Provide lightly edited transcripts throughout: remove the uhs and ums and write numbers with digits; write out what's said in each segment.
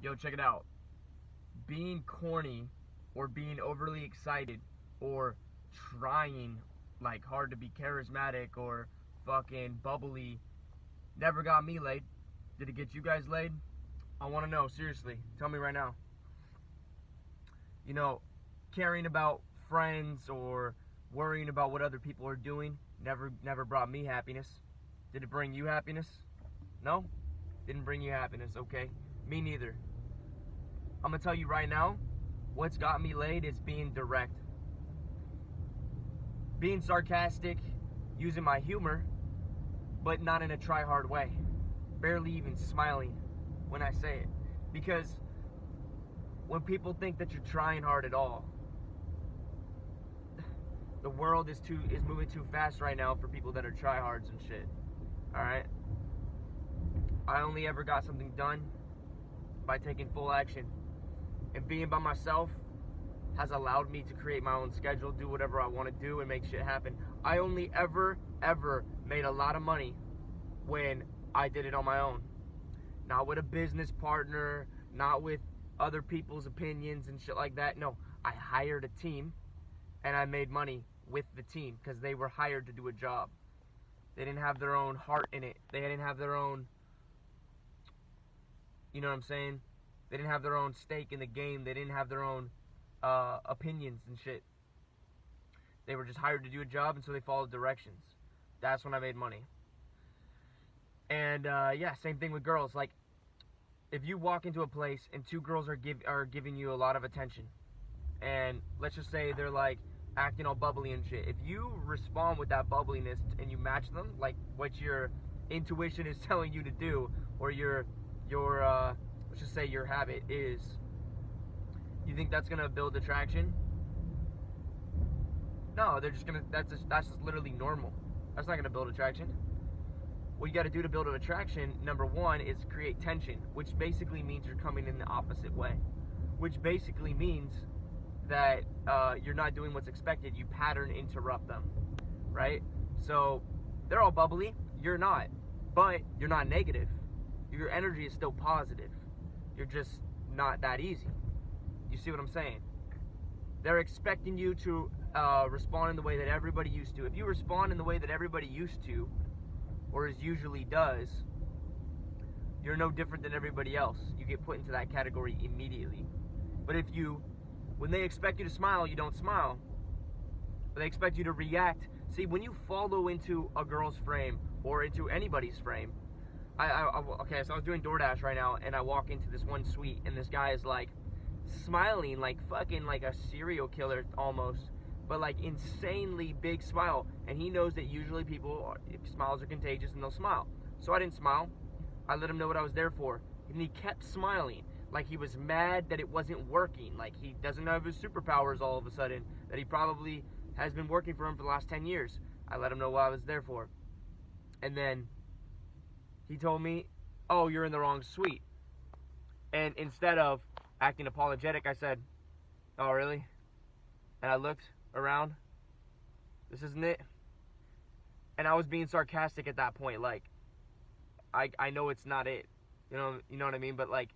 Yo, check it out. Being corny or being overly excited or trying like hard to be charismatic or fucking bubbly never got me laid. Did it get you guys laid? I want to know, seriously. Tell me right now. You know, caring about friends or worrying about what other people are doing never brought me happiness. Did it bring you happiness? No? Didn't bring you happiness, okay? Me neither. I'm gonna tell you right now, what's got me laid is being direct. Being sarcastic, using my humor, but not in a try-hard way. Barely even smiling when I say it. Because when people think that you're trying hard at all, the world is moving too fast right now for people that are tryhards and shit. Alright? I only ever got something done by taking full action. And being by myself has allowed me to create my own schedule, do whatever I want to do, and make shit happen. I only ever made a lot of money when I did it on my own. Not with a business partner, not with other people's opinions and shit like that. No, I hired a team and I made money with the team because they were hired to do a job. They didn't have their own heart in it. They didn't have their own, you know what I'm saying? They didn't have their own stake in the game. They didn't have their own opinions and shit. They were just hired to do a job, and so they followed directions. That's when I made money. And yeah, same thing with girls. Like, if you walk into a place and two girls are giving you a lot of attention, and let's just say they're like acting all bubbly and shit, if you respond with that bubbliness and you match them, like what your intuition is telling you to do, or your let's just say your habit is, you think that's gonna build attraction? No, they're just gonna, that's just literally normal. That's not gonna build attraction. What you gotta do to build an attraction, number one, is create tension, which basically means you're coming in the opposite way. Which basically means that you're not doing what's expected. You pattern interrupt them, right? So they're all bubbly, you're not, but you're not negative. Your energy is still positive. You're just not that easy. You see what I'm saying? They're expecting you to respond in the way that everybody used to. If you respond in the way that everybody used to, or is usually does, you're no different than everybody else. You get put into that category immediately. But if you, when they expect you to smile, you don't smile. But they expect you to react. See, when you follow into a girl's frame or into anybody's frame, okay, so I was doing DoorDash right now, and I walk into this one suite, and this guy is like smiling like fucking like a serial killer almost, but like insanely big smile, and he knows that usually people, smiles are contagious and they'll smile. So I didn't smile. I let him know what I was there for, and he kept smiling like he was mad that it wasn't working, like he doesn't have his superpowers all of a sudden, that he probably has been working for him for the last 10 years. I let him know what I was there for, and then he told me, oh, you're in the wrong suite. And instead of acting apologetic, I said, oh, really? And I looked around. This isn't it? And I was being sarcastic at that point. Like, I know it's not it. You know what I mean? But, like,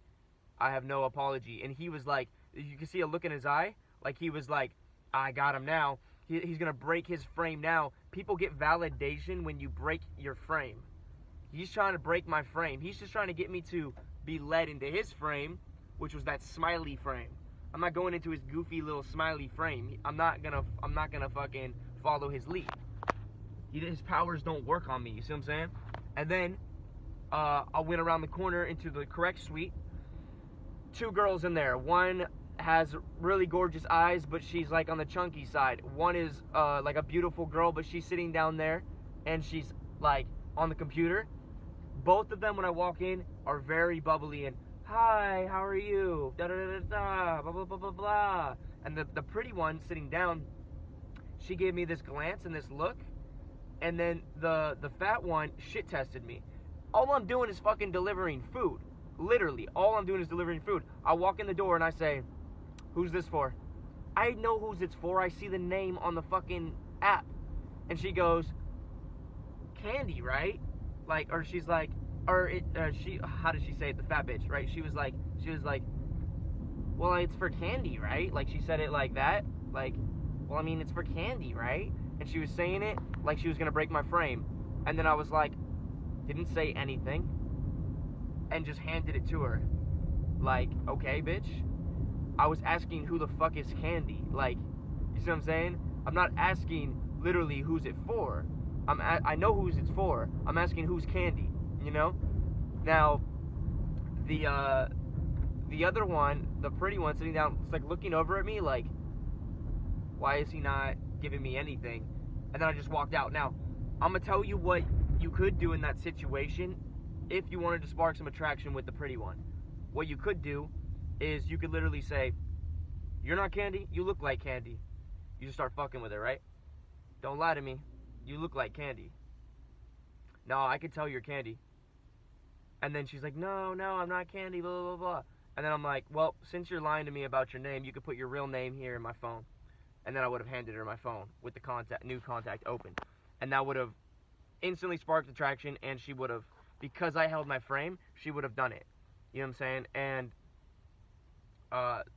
I have no apology. And he was like, you can see a look in his eye. Like, he was like, I got him now. He's going to break his frame now. People get validation when you break your frame. He's trying to break my frame. He's just trying to get me to be led into his frame, which was that smiley frame. I'm not going into his goofy little smiley frame. I'm not gonna fucking follow his lead. His powers don't work on me. You see what I'm saying? And then I went around the corner into the correct suite. Two girls in there. One has really gorgeous eyes, but she's like on the chunky side. One is like a beautiful girl, but she's sitting down there and she's like on the computer. Both of them, when I walk in, are very bubbly and, hi, how are you? Da da da da, blah blah blah blah blah. And the pretty one sitting down, she gave me this glance and this look, and then the fat one shit tested me. All I'm doing is fucking delivering food. Literally, all I'm doing is delivering food. I walk in the door and I say, who's this for? I know whose it's for. I see the name on the fucking app. And she goes, Candy, right? Like, or she's like, or she, how did she say it? The fat bitch, right? She was like, well, it's for candy, right? Like, she said it like that. Like, well, I mean, it's for candy, right? And she was saying it like she was going to break my frame. And then I was like, didn't say anything. And just handed it to her. Like, okay, bitch. I was asking who the fuck is candy. Like, you see what I'm saying? I'm not asking literally who's it for. I know who's it's for. I'm asking who's candy, you know? Now, the other one, the pretty one sitting down, it's like looking over at me like, why is he not giving me anything? And then I just walked out. Now, I'm going to tell you what you could do in that situation if you wanted to spark some attraction with the pretty one. What you could do is you could literally say, you're not candy, you look like candy. You just start fucking with her, right? Don't lie to me. You look like candy. No, I could tell you're candy. And then she's like, no, I'm not candy, blah, blah, blah. And then I'm like, well, since you're lying to me about your name, you could put your real name here in my phone. And then I would have handed her my phone with the new contact open. And that would have instantly sparked attraction, and she would have, because I held my frame, she would have done it. You know what I'm saying? And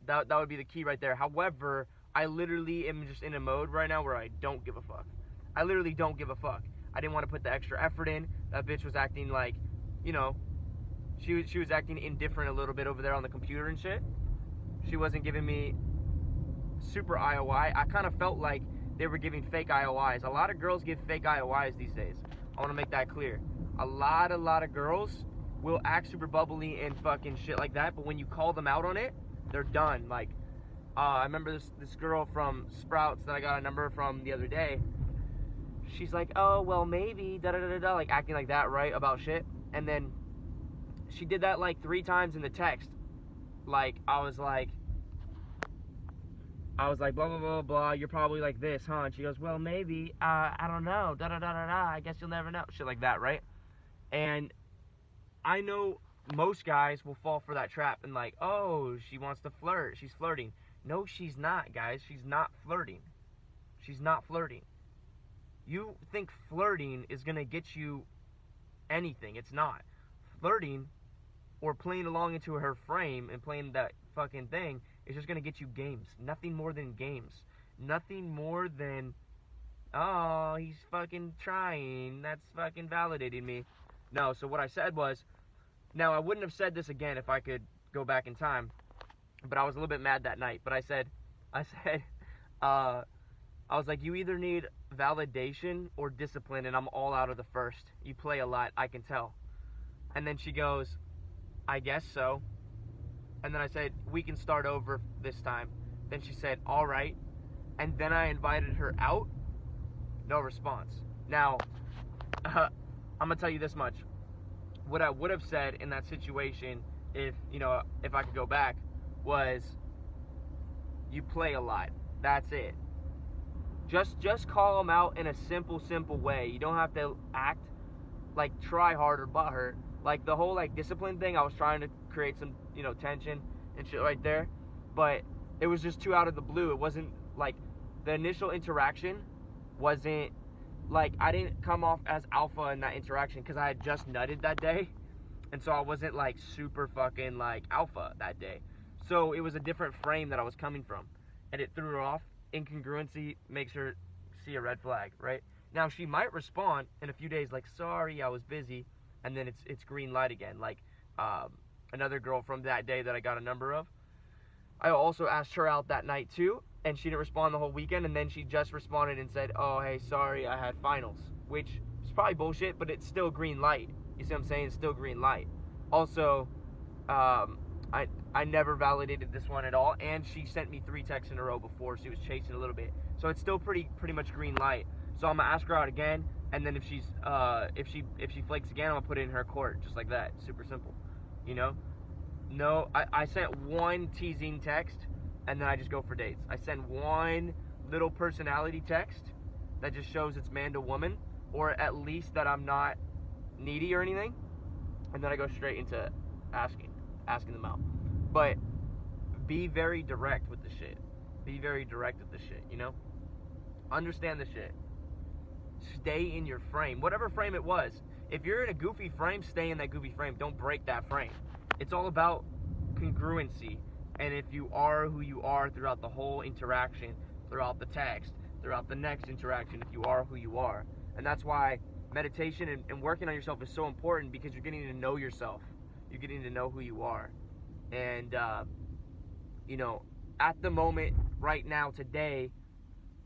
that would be the key right there. However, I literally am just in a mode right now where I don't give a fuck. I literally don't give a fuck. I didn't want to put the extra effort in. That bitch was acting like, you know, she was acting indifferent a little bit over there on the computer and shit. She wasn't giving me super IOI. I kind of felt like they were giving fake IOIs. A lot of girls give fake IOIs these days. I want to make that clear. A lot of girls will act super bubbly and fucking shit like that, but when you call them out on it, they're done. Like, I remember this girl from Sprouts that I got a number from the other day. She's like, oh, well, maybe, da-da-da-da-da, like acting like that, right, about shit. And then she did that like 3 times in the text. Like, I was like, blah, blah, blah, blah, you're probably like this, huh? And she goes, well, maybe, I don't know, da-da-da-da-da, I guess you'll never know. Shit like that, right? And I know most guys will fall for that trap and like, oh, she wants to flirt, she's flirting. No, she's not, guys. She's not flirting. She's not flirting. You think flirting is going to get you anything. It's not. Flirting or playing along into her frame and playing that fucking thing is just going to get you games. Nothing more than games. Nothing more than, oh, he's fucking trying. That's fucking validating me. No, so what I said was, now I wouldn't have said this again if I could go back in time, but I was a little bit mad that night. But I was like, you either need validation or discipline, and I'm all out of the first. You play a lot, I can tell. And then she goes, I guess so. And then I said, we can start over this time. Then she said, all right. And then I invited her out. No response. Now, I'm going to tell you this much. What I would have said in that situation, if I could go back, was, you play a lot. That's it. Just call them out in a simple way. You don't have to act like try hard or butthurt. Like the whole like discipline thing, I was trying to create some, tension and shit right there. But it was just too out of the blue. It wasn't like the initial interaction wasn't like, I didn't come off as alpha in that interaction because I had just nutted that day. And so I wasn't like super fucking like alpha that day. So it was a different frame that I was coming from. And it threw her off. Incongruency makes her see a red flag, right? Now she might respond in a few days like, sorry, I was busy, and then it's green light again. Like another girl from that day that I got a number of, I also asked her out that night too, and she didn't respond the whole weekend, and then she just responded and said, oh, hey, sorry, I had finals, which is probably bullshit, but it's still green light. You see what I'm saying? It's still green light. Also, I never validated this one at all, and she sent me 3 texts in a row before. She was chasing a little bit, so it's still pretty much green light. So I'm gonna ask her out again, and then if she flakes again, I'm gonna put it in her court, just like that. Super simple, No, I sent 1 teasing text, and then I just go for dates. I send 1 little personality text that just shows it's man to woman, or at least that I'm not needy or anything, and then I go straight into asking them out. But be very direct with the shit. Be very direct with the shit, Understand the shit. Stay in your frame. Whatever frame it was. If you're in a goofy frame, stay in that goofy frame. Don't break that frame. It's all about congruency. And if you are who you are throughout the whole interaction, throughout the text, throughout the next interaction, if you are who you are. And that's why meditation and working on yourself is so important, because you're getting to know yourself. You're getting to know who you are. And, you know, at the moment, right now, today,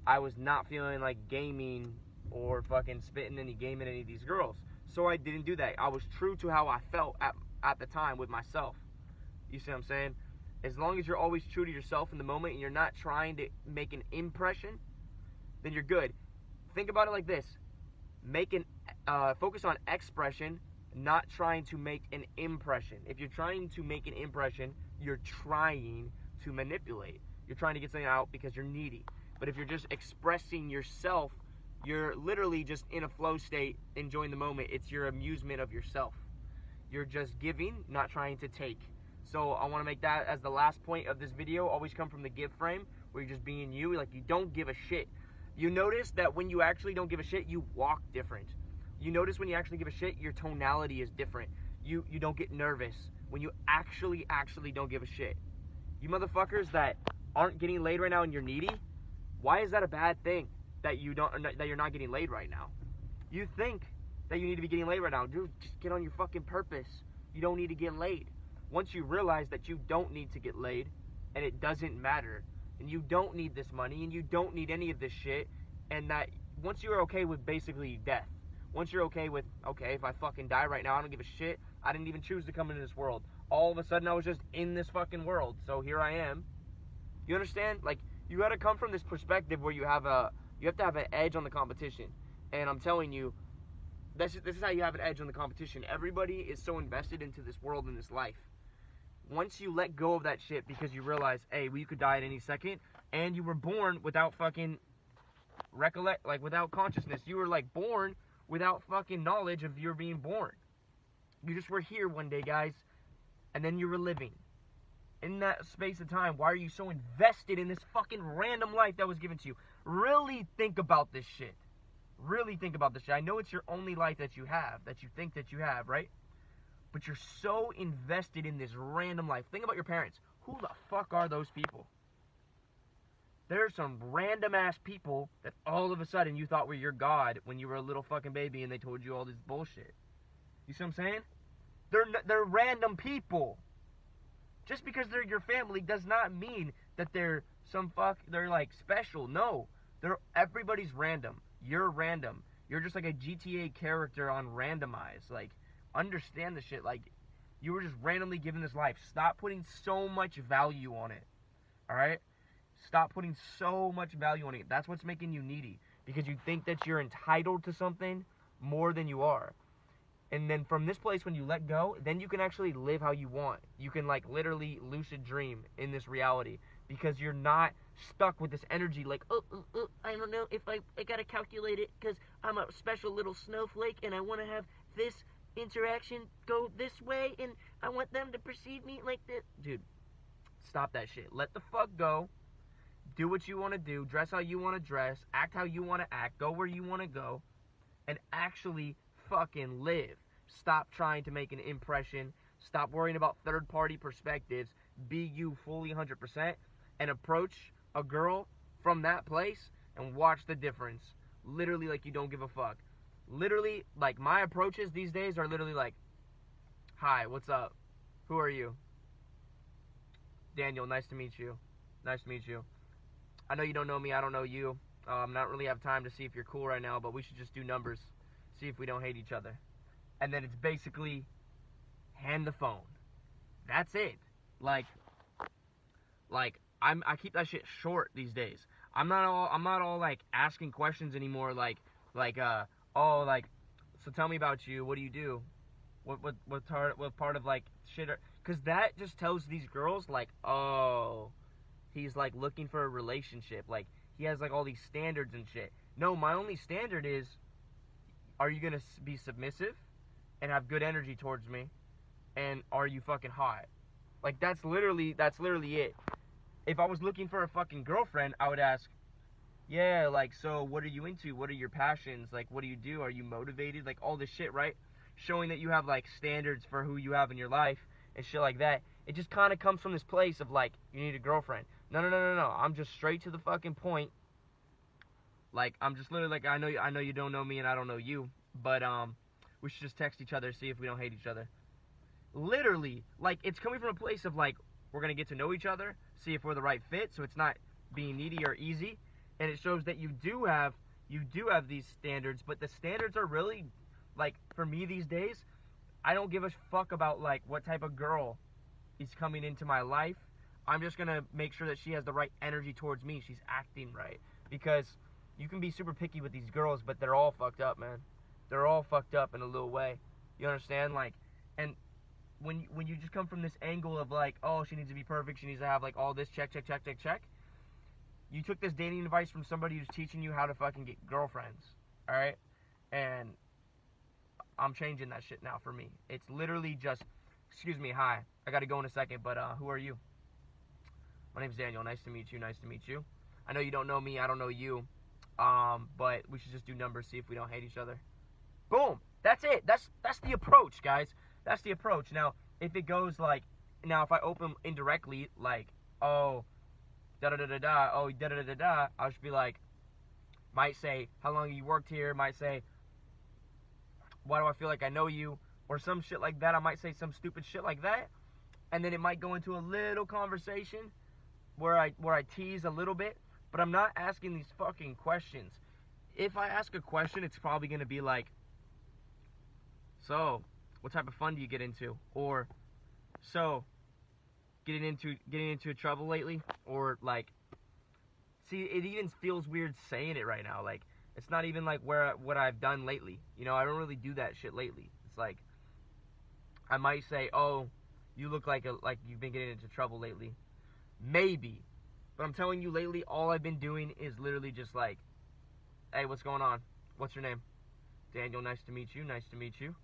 I was not feeling like gaming or fucking spitting any game at any of these girls. So I didn't do that. I was true to how I felt at the time with myself. You see what I'm saying? As long as you're always true to yourself in the moment and you're not trying to make an impression, then you're good. Think about it like this. Focus on expression, not trying to make an impression. If you're trying to make an impression, you're trying to manipulate. You're trying to get something out because you're needy. But if you're just expressing yourself, you're literally just in a flow state, enjoying the moment. It's your amusement of yourself. You're just giving, not trying to take. So I want to make that as the last point of this video. Always come from the give frame, where you're just being you, like you don't give a shit. You notice that when you actually don't give a shit, you walk different. You notice when you actually give a shit, your tonality is different. You don't get nervous when you actually don't give a shit. You motherfuckers that aren't getting laid right now and you're needy, why is that a bad thing that you're not getting laid right now? You think that you need to be getting laid right now. Dude, just get on your fucking purpose. You don't need to get laid. Once you realize that you don't need to get laid, and it doesn't matter, and you don't need this money, and you don't need any of this shit, and that once you're okay with basically death, once you're okay with, okay, if I fucking die right now, I don't give a shit. I didn't even choose to come into this world. All of a sudden, I was just in this fucking world, so here I am. You understand? Like, you gotta come from this perspective where you have to have an edge on the competition. And I'm telling you, this is how you have an edge on the competition. Everybody is so invested into this world and this life. Once you let go of that shit because you realize, hey, well, you could die at any second, and you were born without fucking without consciousness. You were like born without fucking knowledge of your being born. You just were here one day, guys, and then you were living. In that space of time, why are you so invested in this fucking random life that was given to you? Really think about this shit. Really think about this shit. I know it's your only life that you have, that you think that you have, right? But you're so invested in this random life. Think about your parents. Who the fuck are those people? There's some random ass people that all of a sudden you thought were your God when you were a little fucking baby and they told you all this bullshit. You see what I'm saying? They're random people. Just because they're your family does not mean that they're like special. No. Everybody's random. You're random. You're just like a GTA character on randomize. Like, understand the shit. Like, you were just randomly given this life. Stop putting so much value on it. Alright? Stop putting so much value on it. That's what's making you needy. Because you think that you're entitled to something more than you are. And then from this place, when you let go, then you can actually live how you want. You can, like, literally lucid dream in this reality. Because you're not stuck with this energy like, I don't know if I gotta calculate it because I'm a special little snowflake and I want to have this interaction go this way and I want them to perceive me like this. Dude, stop that shit. Let the fuck go. Do what you want to do. Dress how you want to dress. Act how you want to act. Go where you want to go. And actually fucking live. Stop trying to make an impression. Stop worrying about third-party perspectives. Be you fully 100% and approach a girl from that place and watch the difference. Literally like you don't give a fuck. Literally, like, my approaches these days are literally like, hi, what's up? Who are you? Daniel, nice to meet you. Nice to meet you. I know you don't know me, I don't know you. Not really have time to see if you're cool right now, but we should just do numbers. See if we don't hate each other. And then it's basically hand the phone. That's it. Like I keep that shit short these days. I'm not all like asking questions anymore. So tell me about you. What do you do? What part of like shit? Because that just tells these girls like, oh, he's like looking for a relationship. Like he has like all these standards and shit. No, my only standard is, are you gonna be submissive and have good energy towards me, and are you fucking hot? Like that's literally it. If I was looking for a fucking girlfriend, I would ask, yeah, like, so what are you into? What are your passions? Like, what do you do? Are you motivated? Like, all this shit, right? showing that you have like standards for who you have in your life and shit like that. It just kind of comes from this place of like, you need a girlfriend. No. I'm just straight to the fucking point. Like, I'm just literally like, I know you don't know me and I don't know you, but we should just text each other, see if we don't hate each other. Literally, like, it's coming from a place of like, we're gonna get to know each other, see if we're the right fit, so it's not being needy or easy, and it shows that you do have these standards, but the standards are really, like, for me these days, I don't give a fuck about like what type of girl is coming into my life. I'm just gonna make sure that she has the right energy towards me, she's acting right, because you can be super picky with these girls, but they're all fucked up, man. They're all fucked up in a little way. You understand? Like, and when you just come from this angle of like, oh, she needs to be perfect, she needs to have like all this check. You took this dating advice from somebody who's teaching you how to fucking get girlfriends, all right? And I'm changing that shit now for me. It's literally just, excuse me, hi. I gotta go in a second, but who are you? My name's Daniel. Nice to meet you. I know you don't know me. I don't know you. But we should just do numbers, see if we don't hate each other. Boom. That's it. That's the approach, guys. That's the approach. Now, if it goes like, now if I open indirectly, like, oh, da-da-da-da-da, oh, da-da-da-da-da, I'll just be like, might say, how long have you worked here? Might say, why do I feel like I know you? Or some shit like that. I might say some stupid shit like that. And then it might go into a little conversation where I tease a little bit. But I'm not asking these fucking questions. If I ask a question, it's probably going to be like, so, what type of fun do you get into? Or, so, getting into trouble lately? Or, like, see, it even feels weird saying it right now. Like, it's not even like what I've done lately. You know, I don't really do that shit lately. It's like, I might say, oh, you look like you've been getting into trouble lately. Maybe. But I'm telling you, lately, all I've been doing is literally just like, hey, what's going on? What's your name? Daniel, nice to meet you.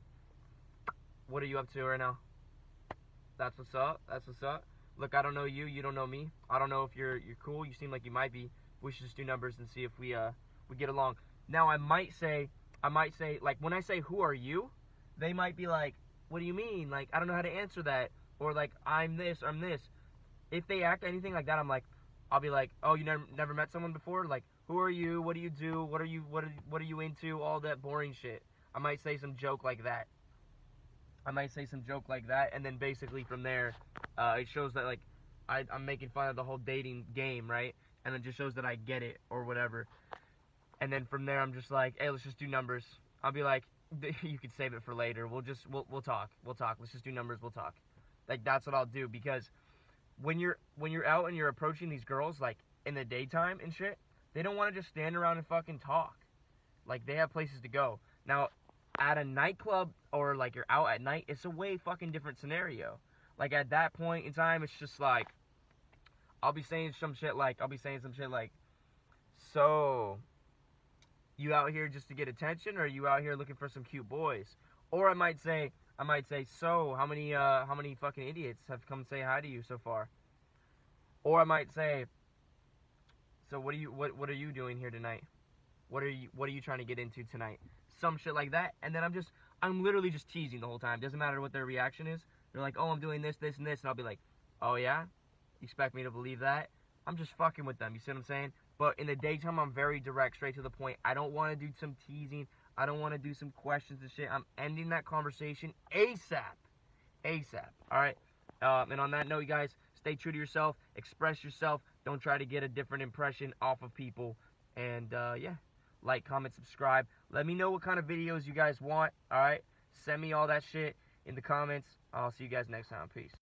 What are you up to right now? That's what's up. Look, I don't know you. You don't know me. I don't know if you're cool. You seem like you might be. We should just do numbers and see if we get along. Now, I might say, like, when I say, who are you? They might be like, what do you mean? Like, I don't know how to answer that. Or like, I'm this. If they act anything like that, I'll be like, oh, you never met someone before? Like, who are you? What do you do? What are you into? All that boring shit. I might say some joke like that. And then basically from there, it shows that like I'm making fun of the whole dating game, right? And it just shows that I get it or whatever. And then from there, I'm just like, hey, let's just do numbers. I'll be like, you could save it for later. We'll talk. Let's just do numbers. We'll talk. Like, that's what I'll do, because when you're out and you're approaching these girls, like, in the daytime and shit, they don't want to just stand around and fucking talk. Like, they have places to go. Now, at a nightclub or, like, you're out at night, it's a way fucking different scenario. Like, at that point in time, it's just like, I'll be saying some shit like, so, you out here just to get attention, or are you out here looking for some cute boys? Or I might say, so, how many fucking idiots have come say hi to you so far? Or I might say, so what are you doing here tonight? What are you trying to get into tonight? Some shit like that. And then I'm literally just teasing the whole time. Doesn't matter what their reaction is. They're like, oh, I'm doing this, and this, and I'll be like, oh yeah? You expect me to believe that? I'm just fucking with them, you see what I'm saying? But in the daytime, I'm very direct, straight to the point. I don't want to do some teasing. I don't want to do some questions and shit. I'm ending that conversation ASAP. Alright? And on that note, you guys, stay true to yourself. Express yourself. Don't try to get a different impression off of people. And, yeah. Like, comment, subscribe. Let me know what kind of videos you guys want. Alright? Send me all that shit in the comments. I'll see you guys next time. Peace.